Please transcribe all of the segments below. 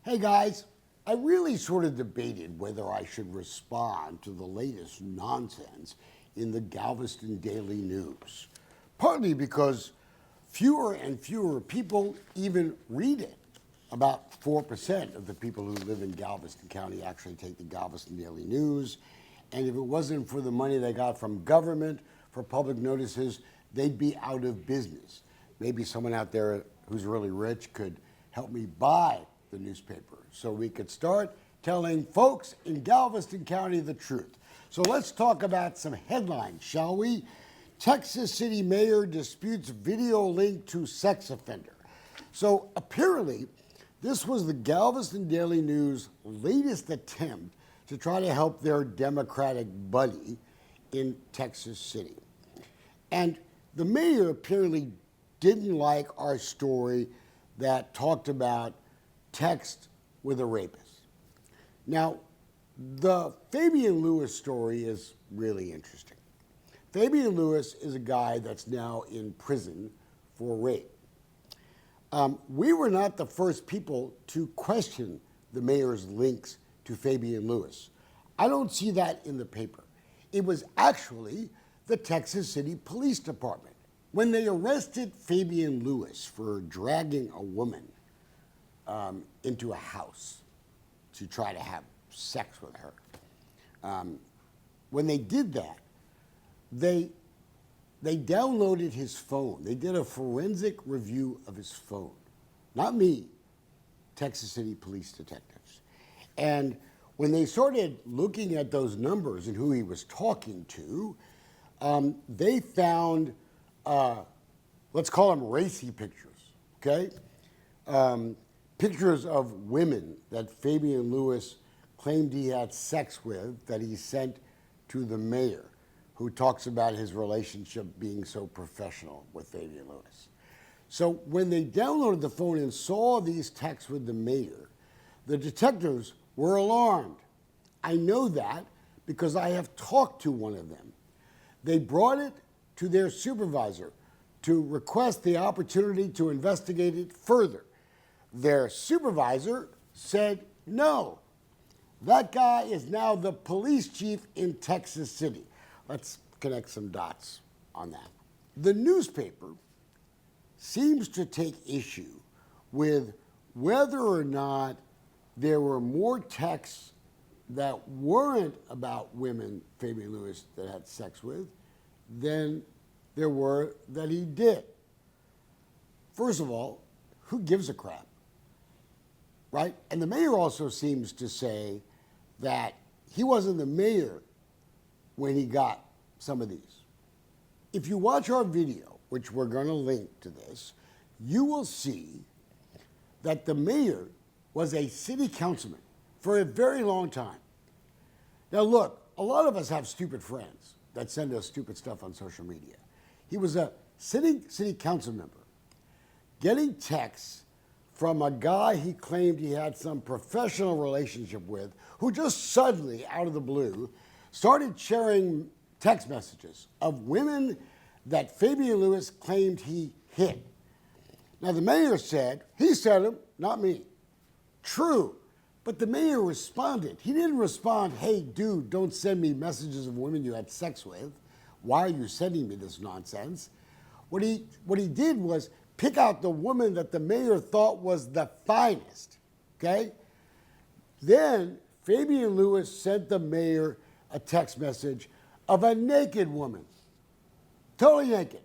Hey guys, I really sort of debated whether I should respond to the latest nonsense in the Galveston Daily News. Partly because fewer and fewer people even read it. About 4% of the people who live in Galveston County actually take the Galveston Daily News. And if it wasn't for the money they got from government for public notices, they'd be out of business. Maybe someone out there who's really rich could help me buy the newspaper so we could start telling folks in Galveston County the truth. So let's talk about some headlines, shall we? Texas City Mayor disputes video link to sex offender. So apparently, this was the Galveston Daily News' latest attempt to try to help their Democratic buddy in Texas City. And the mayor apparently didn't like our story that talked about text with a rapist. Now, the Fabian Lewis story is really interesting. Fabian Lewis is a guy that's now in prison for rape. We were not the first people to question the mayor's links to Fabian Lewis. I don't see that in the paper. It was actually the Texas City Police Department. When they arrested Fabian Lewis for dragging a woman into a house to try to have sex with her, when they did that, they downloaded his phone. They did a forensic review of his phone. Not me, Texas City police detectives. And when they started looking at those numbers and who he was talking to, they found, let's call them racy pictures, okay? Pictures of women that Fabian Lewis claimed he had sex with that he sent to the mayor, who talks about his relationship being so professional with Fabian Lewis. So when they downloaded the phone and saw these texts with the mayor, the detectives were alarmed. I know that because I have talked to one of them. They brought it to their supervisor to request the opportunity to investigate it further. Their supervisor said no. That guy is now the police chief in Texas City. Let's connect some dots on that. The newspaper seems to take issue with whether or not there were more texts that weren't about women Fabian Lewis that had sex with than there were that he did. First of all, who gives a crap, right? And the mayor also seems to say that he wasn't the mayor when he got some of these. If you watch our video, which we're going to link to this, you will see that the mayor was a city councilman for a very long time. Now look, a lot of us have stupid friends that send us stupid stuff on social media. He was a city council member getting texts from a guy he claimed he had some professional relationship with, who just suddenly, out of the blue, started sharing text messages of women that Fabian Lewis claimed he hit. Now the mayor said, he said them, not me. True, but the mayor responded. He didn't respond, hey dude, don't send me messages of women you had sex with. Why are you sending me this nonsense? What he did was pick out the woman that the mayor thought was the finest, okay? Then Fabian Lewis sent the mayor a text message of a naked woman, totally naked,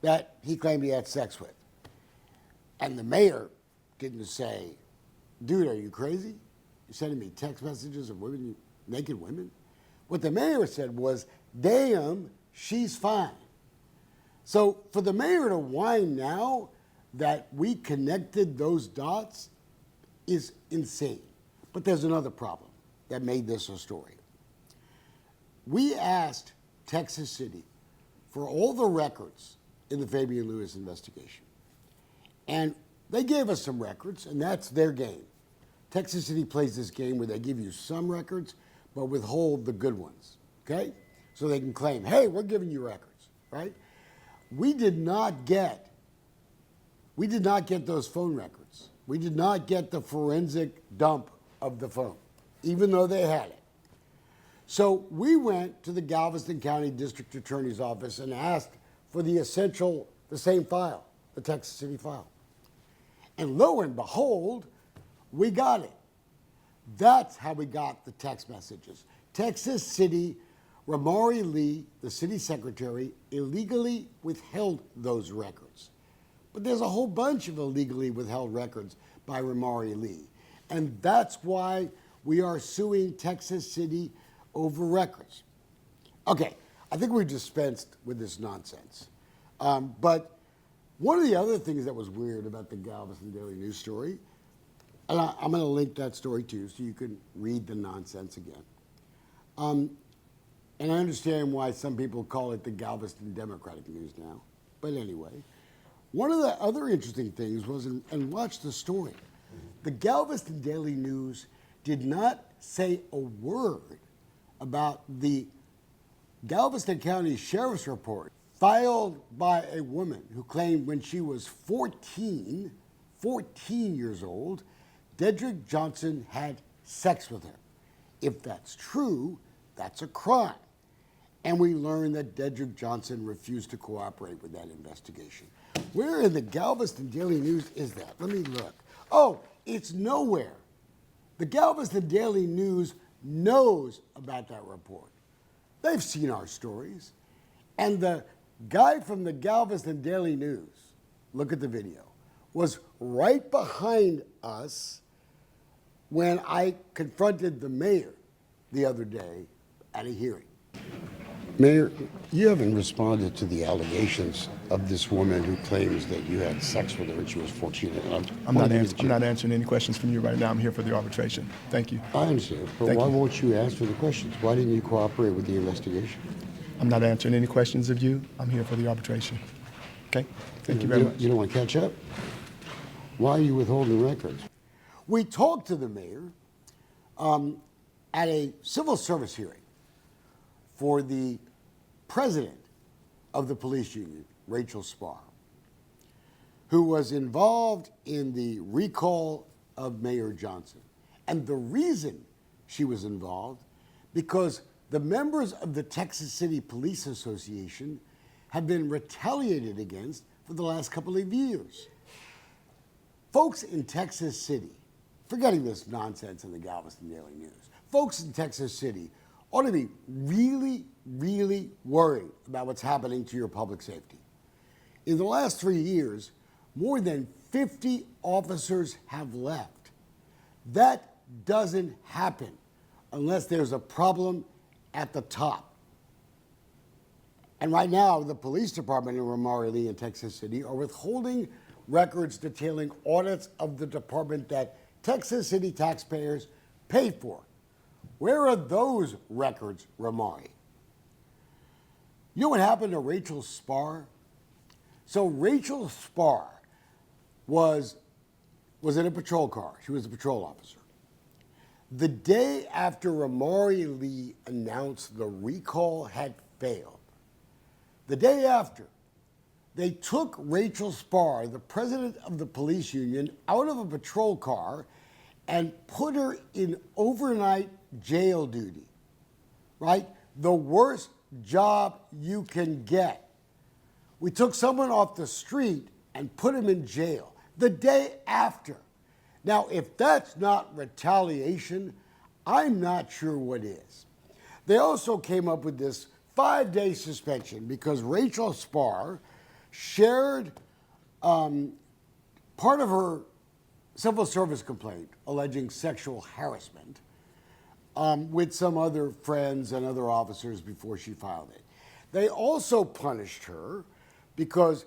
that he claimed he had sex with. And the mayor didn't say, dude, are you crazy? You're sending me text messages of women, naked women? What the mayor said was, damn, she's fine. So for the mayor to whine now that we connected those dots is insane. But there's another problem that made this a story. We asked Texas City for all the records in the Fabian Lewis investigation. And they gave us some records, and that's their game. Texas City plays this game where they give you some records, but withhold the good ones, okay? So they can claim, hey, we're giving you records, right? We did not get those phone records. We did not get the forensic dump of the phone, even though they had it. So we went to the Galveston County District Attorney's Office and asked for the same file, the Texas City file. And lo and behold, we got it. That's how we got the text messages. Texas City, Ramari Lee, the city secretary, illegally withheld those records. But there's a whole bunch of illegally withheld records by Ramari Lee. And that's why we are suing Texas City over records. Okay, I think we've dispensed with this nonsense. But one of the other things that was weird about the Galveston Daily News story, and I'm going to link that story too so you can read the nonsense again. And I understand why some people call it the Galveston Democratic News now. But anyway, one of the other interesting things was, and watch the story, the Galveston Daily News did not say a word about the Galveston County Sheriff's Report filed by a woman who claimed when she was 14 years old, Dedrick Johnson had sex with her. If that's true, that's a crime. And we learned that Dedrick Johnson refused to cooperate with that investigation. Where in the Galveston Daily News is that? Let me look. Oh, it's nowhere. The Galveston Daily News knows about that report. They've seen our stories. And the guy from the Galveston Daily News, look at the video, was right behind us when I confronted the mayor the other day at a hearing. Mayor, you haven't responded to the allegations of this woman who claims that you had sex with her when she was 14. I'm not answering any questions from you right now. I'm here for the arbitration. Thank you. I understand, but why won't you answer the questions? Why didn't you cooperate with the investigation? I'm not answering any questions of you. I'm here for the arbitration. Okay? Thank you very much. You don't want to catch up? Why are you withholding records? We talked to the mayor at a civil service hearing for the president of the police union, Rachel Spar, who was involved in the recall of Mayor Johnson. And the reason she was involved, because the members of the Texas City Police Association have been retaliated against for the last couple of years. Folks in Texas City, forgetting this nonsense in the Galveston Daily News, folks in Texas City ought to be really, really worried about what's happening to your public safety. In the last 3 years, more than 50 officers have left. That doesn't happen unless there's a problem at the top. And right now, the police department in Ramari Lee in Texas City are withholding records detailing audits of the department that Texas City taxpayers paid for. Where are those records, Ramari? You know what happened to Rachel Spar? So Rachel Spar was in a patrol car. She was a patrol officer. The day after Ramari Lee announced the recall had failed, the day after, they took Rachel Spar, the president of the police union, out of a patrol car and put her in overnight jail duty, right? The worst job you can get. We took someone off the street and put him in jail the day after. Now, if that's not retaliation, I'm not sure what is. They also came up with this 5-day suspension because Rachel Spar shared part of her civil service complaint alleging sexual harassment with some other friends and other officers before she filed it. They also punished her because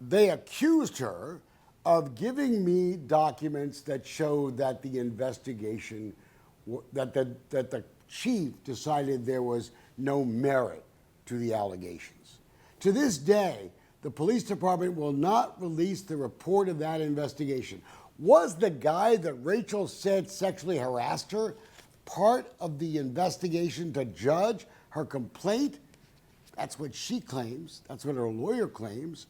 they accused her of giving me documents that showed that the investigation, that the chief decided there was no merit to the allegations. To this day, the police department will not release the report of that investigation. Was the guy that Rachel said sexually harassed her part of the investigation to judge her complaint? That's what she claims. That's what her lawyer claims.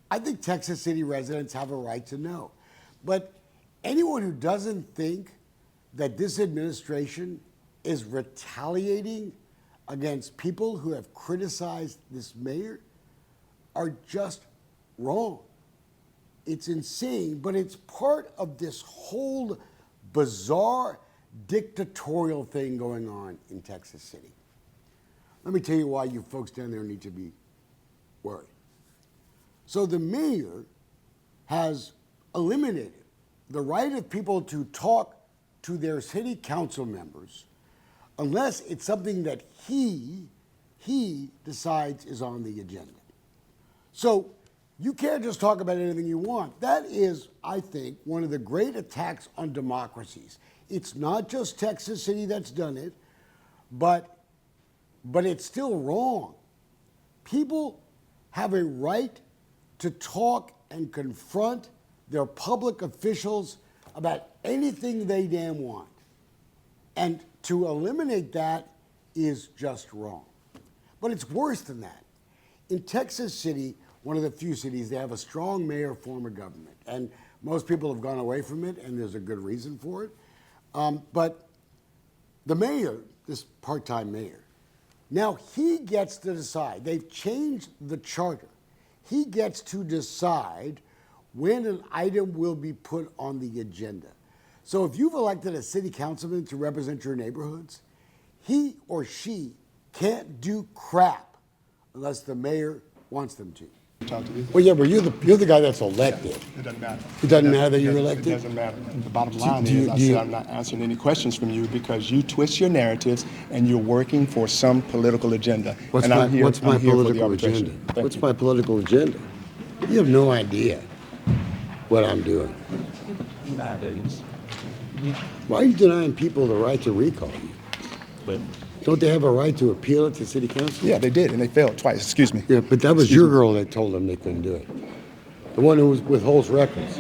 I think Texas City residents have a right to know. But anyone who doesn't think that this administration is retaliating against people who have criticized this mayor are just wrong. It's insane, but it's part of this whole bizarre dictatorial thing going on in Texas City. Let me tell you why you folks down there need to be worried. So the mayor has eliminated the right of people to talk to their city council members unless it's something that he decides is on the agenda. So you can't just talk about anything you want. That is, I think, one of the great attacks on democracies. It's not just Texas City that's done it, but it's still wrong. People have a right to talk and confront their public officials about anything they damn want. And to eliminate that is just wrong. But it's worse than that. In Texas City, one of the few cities, they have a strong mayor form of government. And most people have gone away from it, and there's a good reason for it. But the mayor, this part-time mayor, now he gets to decide. They've changed the charter. He gets to decide when an item will be put on the agenda. So if you've elected a city councilman to represent your neighborhoods, he or she can't do crap unless the mayor wants them to. Talk to you. Well, yeah, but you're the guy that's elected. It doesn't matter. It doesn't matter that you're elected? It doesn't matter. The bottom line do you- is, I do you- said I'm not answering any questions from you because you twist your narratives and you're working for some political agenda. What's And my, I'm here- what's my I'm here for the political arbitration. agenda? Thank What's you. my political agenda? You have no idea what I'm doing. Nowadays, Why are you denying people the right to recall you? but Don't they have a right to appeal it to city council? Yeah, they did, and they failed twice. Excuse me. Yeah, but that was your girl that told them they couldn't do it. The one who withholds records.